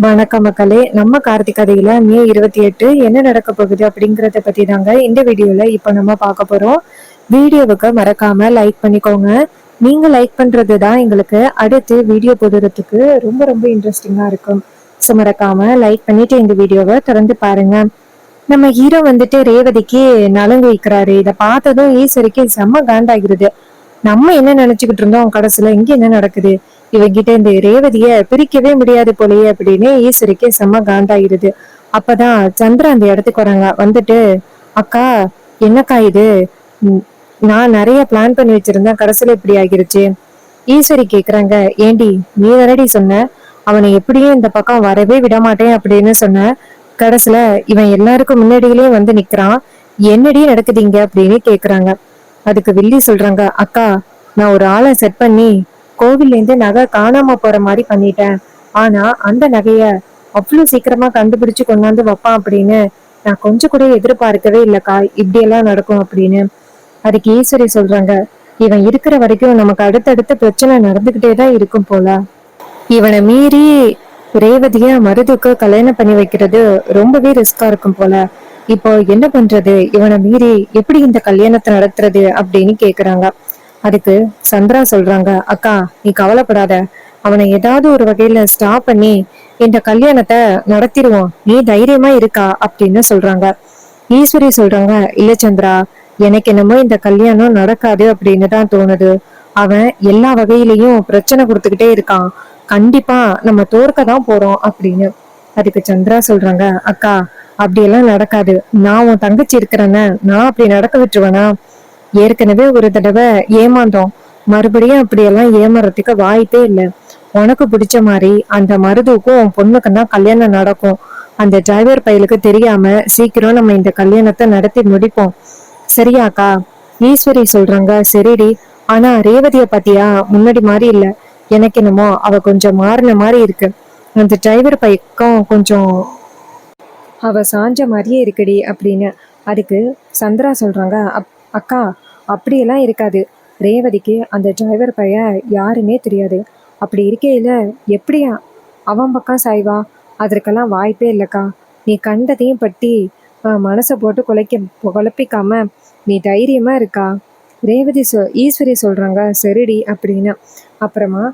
வணக்கம் மக்களே. நம்ம கார்த்திக் கதையில மே 28 என்ன நடக்க போகுது அப்படிங்கறத பத்தி தாங்க இந்த வீடியோல இப்ப நம்ம பார்க்க போறோம். வீடியோவுக்கு மறக்காம லைக் பண்ணிக்கோங்க. நீங்க லைக் பண்றது தான் எங்களுக்கு அடுத்து வீடியோ போடுறதுக்கு ரொம்ப ரொம்ப இன்ட்ரெஸ்டிங்கா இருக்கும். ஸோ மறக்காம லைக் பண்ணிட்டு இந்த வீடியோவை தொடர்ந்து பாருங்க. நம்ம ஹீரோ வந்துட்டு ரேவதிக்கு நலங்கு வைக்கிறாரு. இதை பார்த்ததும் ஈஸ்வரிக்கு செம்ம காண்டாகிறது. நம்ம என்ன நினைச்சுக்கிட்டு இருந்தோம், கடைசியில இங்க என்ன நடக்குது, இவங்கிட்ட இந்த ரேவதிய பிரிக்கவே முடியாது போலயே அப்படின்னு ஈஸ்வரிக்கு செம்ம காண்டாயிருது. அப்பதான் சந்திரா அந்த இடத்துக்கு வராங்க. வந்துட்டு, அக்கா என்னக்கா இது, ம், நான் நிறைய பிளான் பண்ணி வச்சிருந்தேன், கடைசியில இப்படி ஆகிருச்சு. ஈஸ்வரி கேக்குறாங்க, ஏண்டி நீ தானடி சொன்ன அவனை எப்படியும் இந்த பக்கம் வரவே விட மாட்டேன் அப்படின்னு சொன்ன, கடைசியில இவன் எல்லாருக்கும் முன்னாடியிலே வந்து நிக்கிறான், என்னடி நடக்குதுங்க அப்படின்னு கேக்குறாங்க. அதுக்கு வில்லி சொல்றாங்க, அக்கா நான் ஒரு ஆளை செட் பண்ணி கோவில்ல இருந்து நகை காணாம போற மாதிரி பண்ணிட்டேன். ஆனா அந்த நகைய அவ்வளவு சீக்கிரமா கண்டுபிடிச்சு கொண்டாந்து வைப்பான் அப்படின்னு நான் கொஞ்சம் கூட எதிர்பார்க்கவே இல்லக்கா, இப்படி எல்லாம் நடக்கும் அப்படின்னு. அதுக்கு ஈஸ்வரி சொல்றாங்க, இவன் இருக்கிற வரைக்கும் நமக்கு அடுத்தடுத்த பிரச்சனை நடந்துகிட்டே தான் இருக்கும் போல. இவனை மீறி ரேவதிய மருதுக்கு கல்யாணம் பண்ணி வைக்கிறது ரொம்பவே ரிஸ்கா இருக்கும் போல. இப்போ என்ன பண்றது, இவனை மீறி எப்படி இந்த கல்யாணத்தை நடத்துறது அப்படின்னு கேக்குறாங்க. அதுக்கு சந்திரா சொல்றாங்க, அக்கா நீ கவலைப்படாத, அவனை ஏதாவது ஒரு வகையில ஸ்டாப் பண்ணி இந்த கல்யாணத்தை நடத்திடுவோம், நீ தைரியமா இருக்கா அப்படின்னு சொல்றாங்க. ஈஸ்வரி சொல்றாங்க, இல்ல சந்திரா, எனக்கு என்னமோ இந்த கல்யாணம் நடக்காது அப்படின்னு தான் தோணுது. அவன் எல்லா வகையிலையும் பிரச்சனை கொடுத்துக்கிட்டே இருக்கான், கண்டிப்பா நம்ம தோற்க தான் போறோம் அப்படின்னு. அதுக்கு சந்திரா சொல்றாங்க, அக்கா அப்படியெல்லாம் நடக்காது, நான் உன் தங்கச்சி இருக்கிறேன்னு நான் அப்படி நடக்க விட்டுருவேனா, ஏற்கனவே ஒரு தடவை ஏமாந்தோம், மறுபடியும் அப்படியெல்லாம் ஏமாறதுக்கு வாய்ப்பே இல்லை. உனக்கு பிடிச்ச மாதிரி அந்த மருதுக்கும் உன் பொண்ணுக்கும் தான் கல்யாணம் நடக்கும். அந்த டிரைவர் பையலுக்கு தெரியாம சீக்கிரம் நம்ம இந்த கல்யாணத்தை நடத்தி முடிப்போம், சரியாக்கா? ஈஸ்வரி சொல்றாங்க, சரிடி. ஆனா ரேவதிய பாத்தியா, முன்னாடி மாதிரி இல்ல, எனக்கு என்னமோ அவ கொஞ்சம் மாறின மாதிரி இருக்கு. அந்த டிரைவர் பையக்கும் கொஞ்சம் அவ சாஞ்ச மாதிரியே இருக்குடி அப்படின்னு. அதுக்கு சந்திரா சொல்றாங்க, அக்கா அப்படியெல்லாம் இருக்காது, ரேவதிக்கு அந்த டிரைவர் பையன் யாருன்னே தெரியாது, அப்படி இருக்கையில எப்படியா அவன் பக்கம் சாய்வா, அதற்கெல்லாம் வாய்ப்பே இல்லைக்கா. நீ கண்டதையும் பட்டி மனசை போட்டு குழப்பிக்காம நீ தைரியமா இருக்கா. ஈஸ்வரி சொல்றாங்க, சரிடி அப்படின்னு. அப்புறமா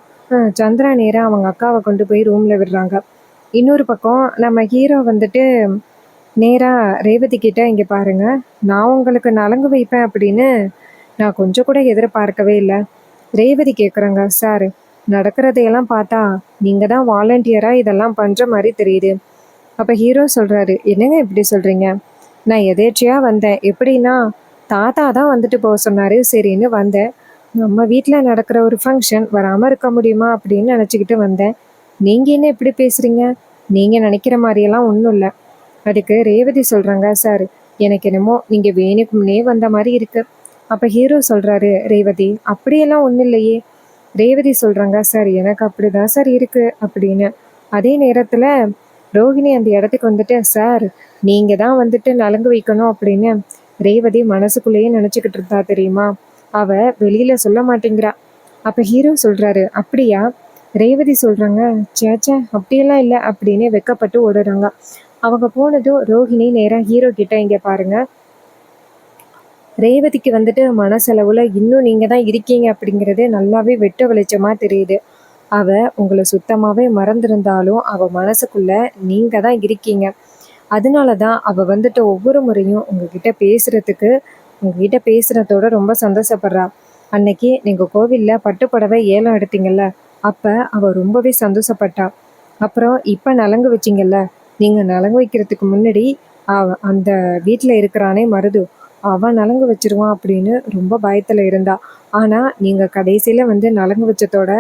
சந்திரா நேரா அவங்க அக்காவை கொண்டு போய் ரூம்ல விடுறாங்க. இன்னொரு பக்கம் நம்ம ஹீரோ வந்துட்டு நேரா ரேவதி கிட்ட, இங்க பாருங்க, நான் உங்களுக்கு நலங்கு வைப்பேன் அப்படின்னு நான் கொஞ்சம் கூட எதிர்பார்க்கவே இல்லை. ரேவதி கேக்குறாங்க, சார் நடக்கிறதையெல்லாம் பார்த்தா நீங்க தான் வாலண்டியரா இதெல்லாம் பண்ற மாதிரி தெரியுது. அப்ப ஹீரோ சொல்றாரு, என்னங்க இப்படி சொல்றீங்க, நான் எதேர்ச்சியா வந்தேன், எப்படின்னா தாத்தா தான் வந்துட்டு போக சொன்னாரு, சரின்னு வந்தேன். நம்ம வீட்டில் நடக்கிற ஒரு ஃபங்க்ஷன் வராமல் இருக்க முடியுமா அப்படின்னு நினச்சிக்கிட்டு வந்தேன். நீங்கள் என்ன இப்படி பேசுகிறீங்க, நீங்கள் நினைக்கிற மாதிரியெல்லாம் ஒன்றும் இல்லை. அதுக்கு ரேவதி சொல்கிறாங்க, சார் எனக்கு என்னமோ நீங்கள் வேணுக்கும்னே வந்த மாதிரி இருக்கு. அப்போ ஹீரோ சொல்கிறாரு, ரேவதி அப்படியெல்லாம் ஒன்றும் இல்லையே. ரேவதி சொல்கிறாங்க, சார் எனக்கு அப்படிதான் சார் இருக்கு அப்படின்னு. அதே நேரத்தில் ரோஹிணி அந்த இடத்துக்கு வந்துட்டு, சார் நீங்கள் தான் வந்துட்டு நலங்கு வைக்கணும் அப்படின்னு ரேவதி மனசுக்குள்ளேயே நினச்சிக்கிட்டு இருந்தா தெரியுமா, அவ வெளியில சொல்ல மாட்டேங்கிறா. அப்ப ஹீரோ சொல்றாரு, அப்படியா? ரேவதி சொல்றாங்க, சேச்சே அப்படியெல்லாம் இல்லை அப்படின்னு வெக்கப்பட்டு ஓடுறாங்க. அவங்க போனதும் ரோஹிணி நேரா ஹீரோ கிட்ட, இங்க பாருங்க, ரேவதிக்கு வந்துட்டு மனசளவுல இன்னும் நீங்க தான் இருக்கீங்க அப்படிங்கிறது நல்லாவே வெட்ட வெளிச்சமா தெரியுது. அவ உங்களை சுத்தமாவே மறந்திருந்தாலும் அவ மனசுக்குள்ள நீங்க தான் இருக்கீங்க. அதனாலதான் அவ வந்துட்டு ஒவ்வொரு முறையும் உங்ககிட்ட பேசுறதோட ரொம்ப சந்தோஷப்படுறா. அன்னைக்கு நீங்க கோவில்ல பட்டுப்புடவை ஏலம் எடுத்தீங்கல்ல, அப்ப அவ ரொம்பவே சந்தோஷப்பட்டா. அப்புறம் இப்ப நலங்கு வச்சிங்கல்ல, நீங்க நலங்கு வைக்கிறதுக்கு முன்னாடி அந்த வீட்டுல இருக்கிறானே மருது, அவன் நலங்கு வச்சிருவான் அப்படின்னு ரொம்ப பயத்துல இருந்தா. ஆனா நீங்க கடைசியில வந்து நலங்கு வச்சதோட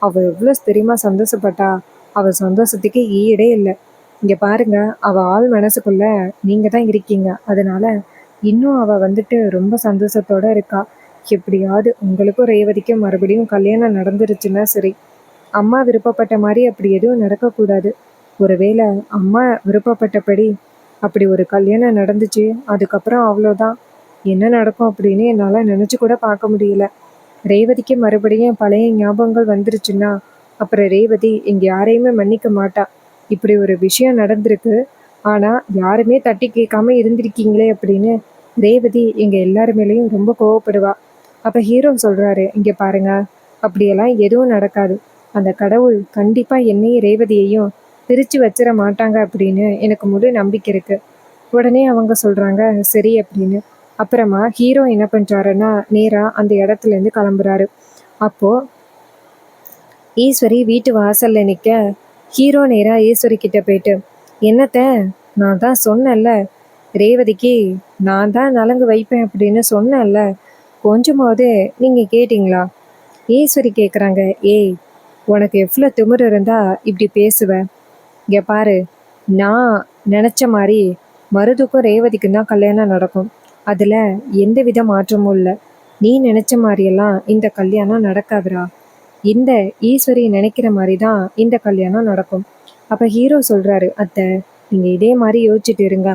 அவ எவ்வளவு தெரியுமா சந்தோஷப்பட்டா. அவ சந்தோஷத்துக்கு ஈடே இல்லை. இங்க பாருங்க, அவ ஆள் மனசுக்குள்ள நீங்க தான் இருக்கீங்க. அதனால இன்னும் அவ வந்துட்டு ரொம்ப சந்தோஷத்தோட இருக்கா. எப்படியாவது உங்களுக்கும் ரேவதிக்கும் மறுபடியும் கல்யாணம் நடந்துருச்சுன்னா சரி. அம்மா விருப்பப்பட்ட மாதிரி அப்படி எதுவும் நடக்கக்கூடாது. ஒருவேளை அம்மா விருப்பப்பட்டபடி அப்படி ஒரு கல்யாணம் நடந்துச்சு, அதுக்கப்புறம் அவ்வளோதான், என்ன நடக்கும் அப்படின்னு என்னால நினைச்சு கூட பார்க்க முடியல. ரேவதிக்கு மறுபடியும் பழைய ஞாபகங்கள் வந்துருச்சுன்னா அப்புறம் ரேவதி இங்க யாரையுமே மன்னிக்க மாட்டா. இப்படி ஒரு விஷயம் நடந்திருக்கு, ஆனா யாருமே தட்டி கேட்காம இருந்திருக்கீங்களே அப்படின்னு ரேவதி எங்க எல்லாரு மேலேயும் ரொம்ப கோவப்படுவா. அப்ப ஹீரோ சொல்றாரு, இங்க பாருங்க, அப்படியெல்லாம் எதுவும் நடக்காது. அந்த கடவுள் கண்டிப்பா என்னையும் ரேவதியையும் பிரிச்சு வச்சிட மாட்டாங்க அப்படின்னு எனக்கு முழு நம்பிக்கை இருக்கு. உடனே அவங்க சொல்றாங்க சரி அப்படின்னு. அப்புறமா ஹீரோ என்ன பண்றாருன்னா நேரா அந்த இடத்துல இருந்து கிளம்புறாரு. அப்போ ஈஸ்வரி வீட்டு வாசல்ல நிக்க ஹீரோ நேரா ஈஸ்வரி கிட்ட போயிட்டு, என்னத்த, நான் தான் சொன்னேன்ல, ரேவதிக்கு நான் தான் நலங்கு வைப்பேன் அப்படின்னு சொன்னேன்ல, கொஞ்சமாவது நீங்க கேட்டீங்களா? ஈஸ்வரி கேக்குறாங்க, ஏய், உனக்கு எவ்வளோ திமிரு இருந்தா இப்படி பேசுவ? இங்க பாரு, நான் நினைச்ச மாதிரி மருதுக்கும் ரேவதிக்கும் தான் கல்யாணம் நடக்கும். அதுல எந்த வித மாற்றமும் இல்லை. நீ நினைச்ச மாதிரியெல்லாம் இந்த கல்யாணம் நடக்காதுடா. இந்த ஈஸ்வரி நினைக்கிற மாதிரி தான் இந்த கல்யாணம் நடக்கும். அப்ப ஹீரோ சொல்றாரு, அத்தை, நீங்க இதே மாதிரி யோசிச்சுட்டு இருங்க.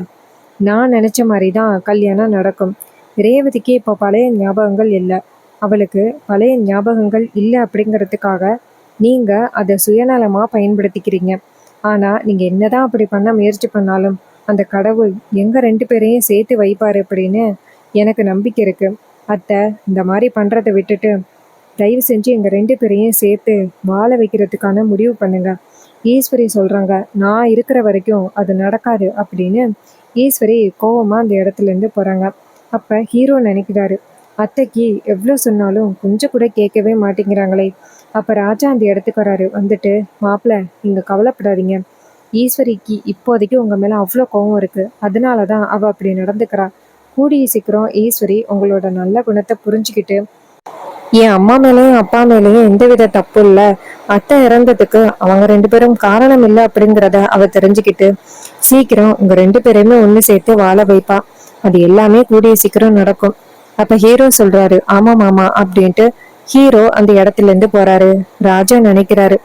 நான் நினைச்ச மாதிரி தான் கல்யாணம் நடக்கும். ரேவதிக்கு இப்போ பழைய ஞாபகங்கள் இல்லை. அவளுக்கு பழைய ஞாபகங்கள் இல்லை அப்படிங்கிறதுக்காக நீங்க அதை சுயநலமா பயன்படுத்திக்கிறீங்க. ஆனா நீங்க என்னதான் அப்படி பண்ண முயற்சி பண்ணாலும் அந்த கடவுள் எங்க ரெண்டு பேரையும் சேர்த்து வைப்பாரு அப்படின்னு எனக்கு நம்பிக்கை இருக்கு. அத்தை, இந்த மாதிரி பண்றதை விட்டுட்டு தயவு செஞ்சு எங்க ரெண்டு பேரையும் சேர்த்து வாழ வைக்கிறதுக்கான முடிவு பண்ணுங்க. ஈஸ்வரி சொல்றாங்க, நான் இருக்கிற வரைக்கும் அது நடக்காது அப்படின்னு ஈஸ்வரி கோவமா அந்த இடத்துல இருந்து போறாங்க. அப்ப ஹீரோ நினைக்கிறாரு, அத்தைக்கு எவ்வளோ சொன்னாலும் கொஞ்சம் கூட கேட்கவே மாட்டேங்கிறாங்களே. அப்ப ராஜா அந்த இடத்துக்கு வராரு. வந்துட்டு, மாப்பிள்ள, நீங்க கவலைப்படாதீங்க. ஈஸ்வரிக்கு இப்போதைக்கு உங்க மேல அவ்வளோ கோவம் இருக்கு, அதனாலதான் அவ அப்படி நடந்துக்கிறா. கூடிய சீக்கிரம் ஈஸ்வரி உங்களோட நல்ல குணத்தை புரிஞ்சுக்கிட்டு என் அம்மா மேலேயும் அப்பா மேலேயும் எந்தவித தப்பு இல்ல, அத்தை இறந்ததுக்கு அவங்க ரெண்டு பேரும் காரணம் இல்லை அப்படிங்கிறத அவ தெரிஞ்சுக்கிட்டு சீக்கிரம் உங்க ரெண்டு பேரையுமே ஒண்ணு சேர்த்து வாழ வைப்பா. அது எல்லாமே கூடிய சீக்கிரம் நடக்கும். அப்ப ஹீரோ சொல்றாரு, ஆமா மாமா அப்படின்ட்டு ஹீரோ அந்த இடத்துல இருந்து போறாரு. ராஜா நினைக்கிறாரு,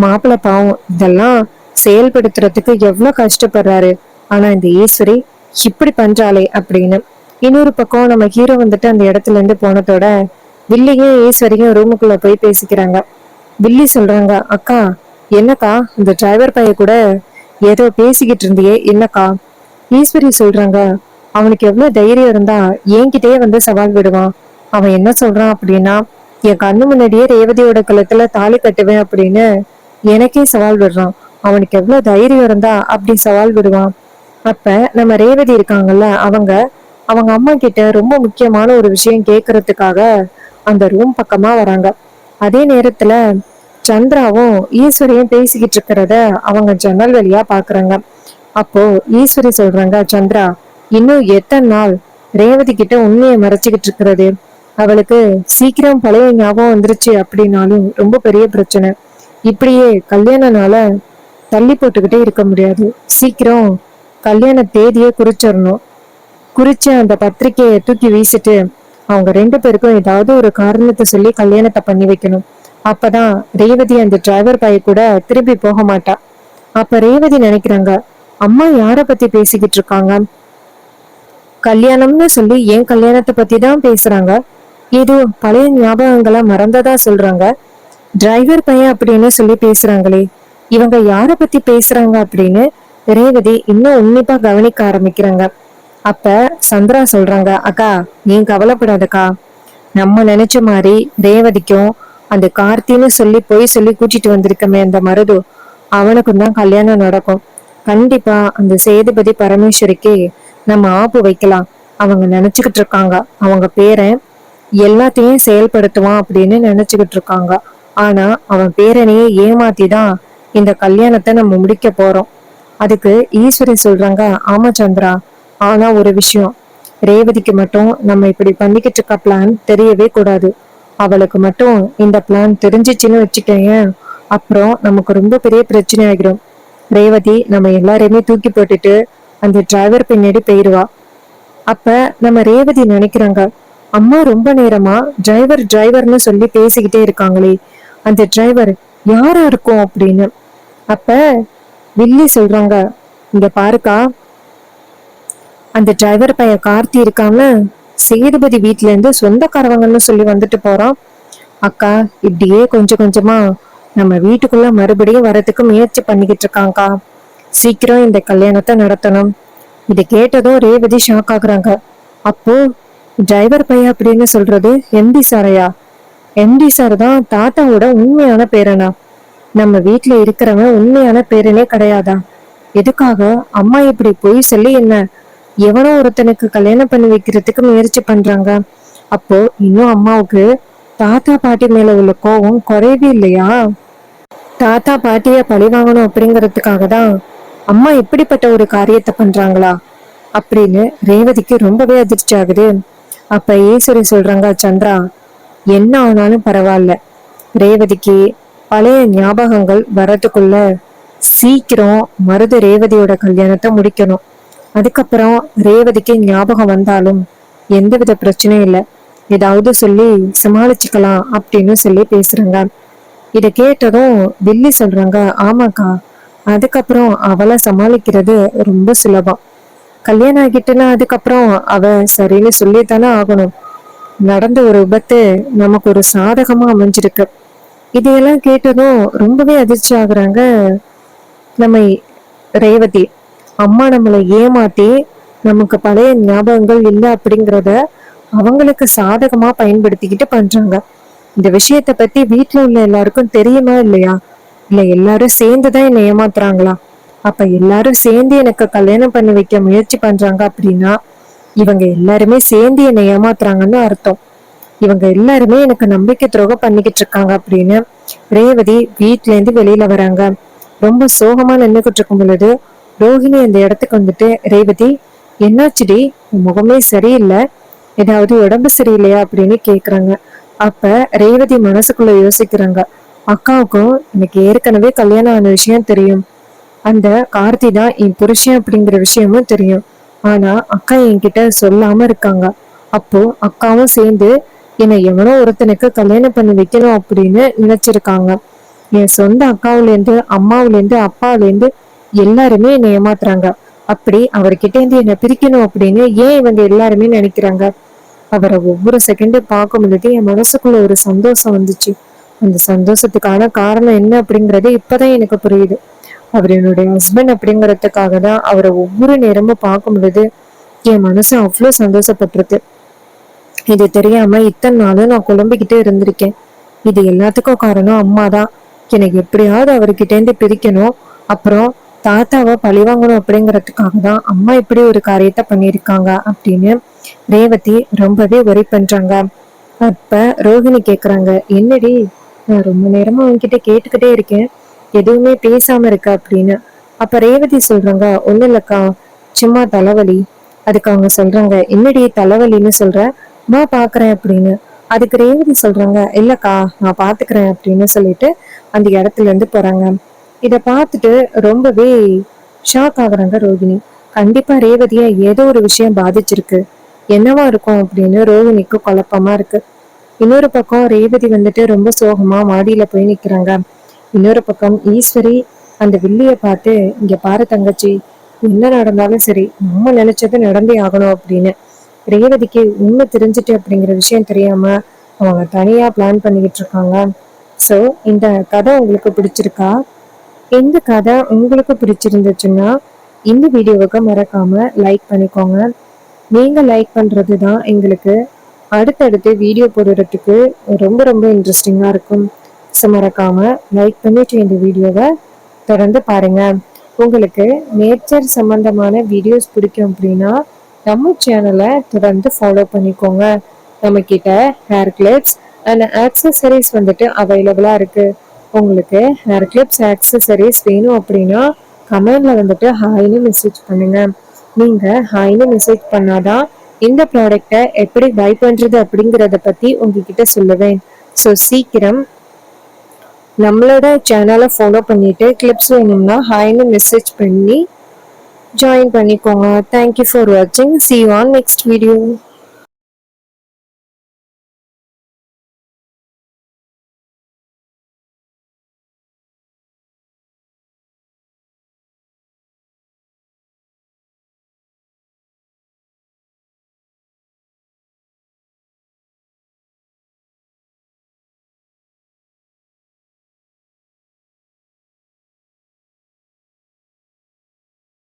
மாப்பிள்ள பாவம் இதெல்லாம் செயல்படுத்துறதுக்கு எவ்வளவு கஷ்டப்படுறாரு, ஆனா இந்த ஈஸ்வரி இப்படி பண்றாளே அப்படின்னு. இன்னொரு பக்கம் நம்ம ஹீரோ வந்துட்டு அந்த இடத்துல இருந்து போனதோட வில்லியும் ஈஸ்வரியும் ரூமுக்குள்ள போய் பேசிக்கிறாங்க. வில்லி சொல்றாங்க, அக்கா, என்னக்கா இந்த டிரைவர் பைய கூட ஏதோ பேசிக்கிட்டு இருந்தியே, என்னக்கா? ஈஸ்வரி சொல்றாங்க, அவனுக்கு எவ்வளவு தைரியம் இருந்தா என்கிட்டயே வந்து சவால் விடுவான். அவன் என்ன சொல்றான் அப்படின்னா, என் கண்ணு முன்னாடியே ரேவதியோட கழுத்துல தாலி கட்டுவேன் அப்படின்னு எனக்கே சவால் விடுறான். அவனுக்கு எவ்வளவு தைரியம் இருந்தா அப்படி சவால் விடுவான். அப்ப நம்ம ரேவதி இருக்காங்கல்ல, அவங்க அவங்க அம்மா கிட்ட ரொம்ப முக்கியமான ஒரு விஷயம் கேட்கறதுக்காக அந்த ரூம் பக்கமா வராங்க. அதே நேரத்துல சந்திராவும் ஈஸ்வரியும் பேசிக்கிட்டு இருக்கிறத அவங்க ஜன்னல் வழியா பாக்குறாங்க. அப்போ ஈஸ்வரி சொல்றாங்க, சந்திரா, இன்னும் எத்தனை நாள் ரேவதி கிட்ட உண்மையை மறைச்சுக்கிட்டு இருக்கிறது? அவளுக்கு சீக்கிரம் பழைய ஞாபகம் வந்துருச்சு அப்படின்னாலும் ரொம்ப பெரிய பிரச்சனை. இப்படியே கல்யாணனால தள்ளி போட்டுக்கிட்டே இருக்க முடியாது. சீக்கிரம் கல்யாண தேதியை குறிச்சிடணும். குறிச்ச அந்த பத்திரிக்கையை தூக்கி வீசிட்டு அவங்க ரெண்டு பேருக்கும் ஏதாவது ஒரு காரணத்தை சொல்லி கல்யாணத்தை பண்ணி வைக்கணும். அப்பதான் ரேவதி அந்த டிரைவர் பைய கூட திரும்பி போக மாட்டா. அப்ப ரேவதி நினைக்கிறாங்க, அம்மா யார பத்தி பேசிக்கிட்டு இருக்காங்க? கல்யாணம்னு சொல்லி என் கல்யாணத்தை பத்தி தான் பேசுறாங்க. ஏதோ பழைய ஞாபகங்களை மறந்ததா சொல்றாங்க. டிரைவர் பையன் அப்படின்னு சொல்லி பேசுறாங்களே, இவங்க யார பத்தி பேசுறாங்க அப்படின்னு ரேவதி இன்னும் உன்னிப்பா கவனிக்க ஆரம்பிக்கிறாங்க. அப்ப சந்திரா சொல்றாங்க, அக்கா, நீ கவலைப்படாதக்கா. நம்ம நினைச்ச மாதிரி ரேவதிக்கும் அந்த கார்த்தின்னு சொல்லி போய் சொல்லி கூட்டிட்டு வந்திருக்கமே அந்த மருது, அவனுக்கும் தான் கல்யாணம் நடக்கும். கண்டிப்பா அந்த சேதுபதி பரமேஸ்வரிக்கு நம்ம ஆப்பு வைக்கலாம். அவங்க நினைச்சுக்கிட்டு இருக்காங்க அவங்க பேரன் எல்லாத்தையும் செயல்படுத்துவான் அப்படின்னு நினைச்சுக்கிட்டு இருக்காங்க. ஆனா அவன் பேரனையே ஏமாத்தி தான் இந்த கல்யாணத்தை நம்ம முடிக்க போறோம். அதுக்கு ஈஸ்வரி சொல்றாங்க, ஆமா சந்திரா, ஆனா ஒரு விஷயம், ரேவதிக்கு மட்டும் நம்ம இப்படி பண்ணிக்கிட்டு இருக்க பிளான் தெரியவே கூடாது. அவளுக்கு மட்டும் இந்த பிளான் தெரிஞ்சிச்சுன்னு வச்சுக்கேன், அப்புறம் நமக்கு ரொம்ப பெரிய பிரச்சனை ஆகிடும். ரேவதி நம்ம எல்லாரையுமே தூக்கி போட்டுட்டு அந்த டிரைவர் பின்னாடி போயிடுவா. அப்ப நம்ம ரேவதி நினைக்கிறாங்க, அம்மா ரொம்ப நேரமா டிரைவர் டிரைவர்னு சொல்லி பேசிக்கிட்டே இருக்காங்களே, அந்த டிரைவர் யாரா இருக்கும் அப்படின்னு. அப்ப வில்லி சொல்றாங்க, இங்க பாருக்கா, அந்த டிரைவர் பையன் கார்த்தி இருக்காம சேதுபதி வீட்டுல இருந்து சொந்தக்காரவங்கன்னு சொல்லி வந்துட்டு போறான். அக்கா, இப்படியே கொஞ்சம் கொஞ்சமா நம்ம வீட்டுக்குள்ள மறுபடியும் வரதுக்கு முயற்சி பண்ணிக்கிட்டு இருக்காங்கக்கா. சீக்கிரம் இந்த கல்யாணத்தை நடத்தணும். இதை கேட்டதும் ரேவதி ஷாக் ஆகுறாங்க. அப்போ டிரைவர் பையன் அப்படின்னு சொல்றது எம்டி சாரையா? எம்டி சார் தான் தாத்தாவோட உண்மையான பேரனா? நம்ம வீட்டுல இருக்கிறவன் உண்மையான பேரனே கிடையாதா? எதுக்காக அம்மா இப்படி பொய் சொல்லி என்ன எவனோ ஒருத்தனுக்கு கல்யாணம் பண்ணி வைக்கிறதுக்கு முயற்சி பண்றாங்க? அப்போ இன்னும் அம்மாவுக்கு தாத்தா பாட்டி மேல உள்ள கோபம் குறையவே இல்லையா? தாத்தா பாட்டிய பழி வாங்கணும் அப்படிங்கறதுக்காக தான் அம்மா இப்படிப்பட்ட ஒரு காரியத்தை பண்றாங்களா அப்படின்னு ரேவதிக்கு ரொம்பவே அதிர்ச்சி ஆகுது. அப்ப ஈஸ்வரி சொல்றாங்க, சந்திரா, என்ன ஆனாலும் பரவாயில்ல, ரேவதிக்கு பழைய ஞாபகங்கள் வரதுக்குள்ள சீக்கிரம் மருது ரேவதியோட கல்யாணத்தை முடிக்கணும். அதுக்கப்புறம் ரேவதிக்கு ஞாபகம் வந்தாலும் எந்தவித பிரச்சனையும் இல்லை, ஏதாவது சொல்லி சமாளிச்சுக்கலாம் அப்படின்னு சொல்லி பேசுறாங்க. இத கேட்டதும் வில்லி சொல்றாங்க, ஆமாக்கா, அதுக்கப்புறம் அவளை சமாளிக்கிறது ரொம்ப சுலபம். கல்யாணம் ஆகிட்டுன்னா அதுக்கப்புறம் அவ சரின்னு சொல்லித்தானே ஆகணும். நடந்த ஒரு விபத்து நமக்கு ஒரு சாதகமா அமைஞ்சிருக்கு. இதையெல்லாம் கேட்டதும் ரொம்பவே அதிர்ச்சி ஆகுறாங்க நம்ம ரேவதி. அம்மா நம்மளை ஏமாத்தி நமக்கு பழைய ஞாபகங்கள் இல்லை அப்படிங்கிறத அவங்களுக்கு சாதகமா பயன்படுத்திக்கிட்டு பண்றாங்க. இந்த விஷயத்த பத்தி வீட்டுல உள்ள எல்லாருக்கும் தெரியுமா இல்லையா? இல்ல எல்லாரும் சேர்ந்துதான் என்னை ஏமாத்துறாங்களா? அப்ப எல்லாரும் சேர்ந்து எனக்கு கல்யாணம் பண்ணி வைக்க முயற்சி பண்றாங்க அப்படின்னா இவங்க எல்லாருமே சேர்ந்து என்னை ஏமாத்துறாங்கன்னு அர்த்தம். இவங்க எல்லாருமே எனக்கு நம்பிக்கை துரோகம் பண்ணிக்கிட்டு இருக்காங்க அப்படின்னு ரேவதி வீட்டுல இருந்து வெளியில வராங்க. ரொம்ப சோகமா நின்றுகிட்டு இருக்கும் பொழுது ரோஹிணி அந்த இடத்துக்கு வந்துட்டு, ரேவதி, என்னாச்சுடி, முகமே சரியில்லை, ஏதாவது உடம்பு சரியில்லையா அப்படின்னு கேக்குறாங்க. அப்ப ரேவதி மனசுக்குள்ள யோசிக்கிறாங்க, அக்காவுக்கும் எனக்கு ஏற்கனவே கல்யாணம் ஆன விஷயம் தெரியும், அந்த கார்த்தி தான் என் புருஷன் அப்படிங்கிற விஷயமும் தெரியும். ஆனா அக்கா என்கிட்ட சொல்லாம இருக்காங்க. அப்போ அக்காவும் சேர்ந்து என்னை எவனோ ஒருத்தனுக்கு கல்யாணம் பண்ணி வைக்கணும் அப்படின்னு நினைச்சிருக்காங்க. என் சொந்த அக்காவுல இருந்து அம்மாவுல இருந்து அப்பாவுல இருந்து எல்லாருமே என்னை ஏமாத்துறாங்க. அப்படி அவர்கிட்ட இருந்து என்னை பிரிக்கணும் அப்படின்னு ஏன் இவங்க எல்லாருமே நினைக்கிறாங்க? அவரை ஒவ்வொரு செகண்டும் பார்க்கும் பொழுது என் மனசுக்குள்ள ஒரு சந்தோஷம் வந்துச்சு. அந்த சந்தோஷத்துக்கான காரணம் என்ன அப்படிங்கறது இப்பதான் எனக்கு புரியுது. அவர் என்னுடைய ஹஸ்பண்ட் அப்படிங்கறதுக்காக தான் அவரை ஒவ்வொரு நேரமும் பார்க்கும் பொழுது என் மனசு அவ்வளவு சந்தோஷப்பட்டிருக்கு. இது தெரியாம இத்தனை நாளும் நான் குழம்பிக்கிட்டே இருந்திருக்கேன். இது எல்லாத்துக்கும் காரணம் அம்மாதான். எனக்கு எப்படியாவது அவர்கிட்ட இருந்து பிரிக்கணும், அப்புறம் தாத்தாவை பழிவாங்கணும் அப்படிங்கறதுக்காக தான் அம்மா இப்படி ஒரு காரியத்தை பண்ணியிருக்காங்க அப்படின்னு ரேவதி ரொம்பவே ஒரி பண்றாங்க. அப்ப ரோஹிணி கேக்குறாங்க, என்னடி, நான் ரொம்ப நேரமா உன்கிட்ட கேட்டுக்கிட்டே இருக்கேன், எதுவுமே பேசாம இருக்க அப்படின்னு. அப்ப ரேவதி சொல்றாங்க, ஒண்ணு இல்லக்கா, சும்மா தலைவலி. அதுக்கு அவங்க சொல்றாங்க, என்னடி தலைவலின்னு சொல்ற, நான் பாக்குறேன் அப்படின்னு. அதுக்கு ரேவதி சொல்றாங்க, இல்லக்கா நான் பாத்துக்கிறேன் அப்படின்னு சொல்லிட்டு அந்த இடத்துல இருந்து போறாங்க. இத பார்த்துட்டு ரொம்பவே ஷாக் ஆகுறாங்க ரோஹிணி. கண்டிப்பா ரேவதிய ஏதோ ஒரு விஷயம் பாதிச்சிருக்கு, என்னவா இருக்கும் அப்படின்னு ரோஹிணிக்கு குழப்பமா இருக்கு. இன்னொரு பக்கம் ரேவதி வந்துட்டு ரொம்ப சோகமா மாடியில போய் நிக்கிறாங்க. இன்னொரு பக்கம் ஈஸ்வரி அந்த வில்லிய பார்த்து, இங்க பாரு தங்கச்சி, என்ன நடந்தாலும் சரி நம்ம நினைச்சது நடந்தே ஆகணும் அப்படின்னு. ரேவதிக்கு உண்மை தெரிஞ்சுட்டு அப்படிங்கிற விஷயம் தெரியாம அவங்க தனியா பிளான் பண்ணிக்கிட்டு இருக்காங்க. சோ இந்த கதை உங்களுக்கு பிடிச்சிருக்கா? இந்த கதை உங்களுக்கு பிடிச்சிருந்துச்சுன்னா இந்த வீடியோவுக்கு மறக்காம லைக் பண்ணிக்கோங்க. நீங்க லைக் பண்றது தான் எங்களுக்கு அடுத்தடுத்து வீடியோ போடுறதுக்கு ரொம்ப ரொம்ப இன்ட்ரெஸ்டிங்கா இருக்கும். ஸோ மறக்காம லைக் பண்ணிட்டு இந்த வீடியோவை தொடர்ந்து பாருங்க. உங்களுக்கு நேச்சர் சம்பந்தமான வீடியோஸ் பிடிக்கும் அப்படின்னா நம்ம சேனலை தொடர்ந்து ஃபாலோ பண்ணிக்கோங்க. நம்ம கிட்ட ஹேர் கிளிப்ஸ் அண்ட் ஆக்சசரிஸ் வந்துட்டு அவைலபிளா இருக்கு. உங்களுக்கு ஹேர் கிளிப்ஸ் ஆக்சசரிஸ் வேணும் அப்படின்னா கமெண்ட்ல வந்துட்டு ஹாய்னு மெசேஜ் பண்ணுங்க. நீங்க ஹாய்னு மெசேஜ் பண்ணாதான் இந்த ப்ராடக்டை எப்படி பை பண்றது அப்படிங்கறத பத்தி உங்ககிட்ட சொல்லுவேன். ஸோ சீக்கிரம் நம்மளோட சேனலை ஃபாலோ பண்ணிட்டு கிளிப்ஸ் வேணும்னா ஹாய்னு மெசேஜ் பண்ணி ஜாயின் பண்ணிக்கோங்க. தேங்க்யூ ஃபார் வாட்சிங். See you on next video.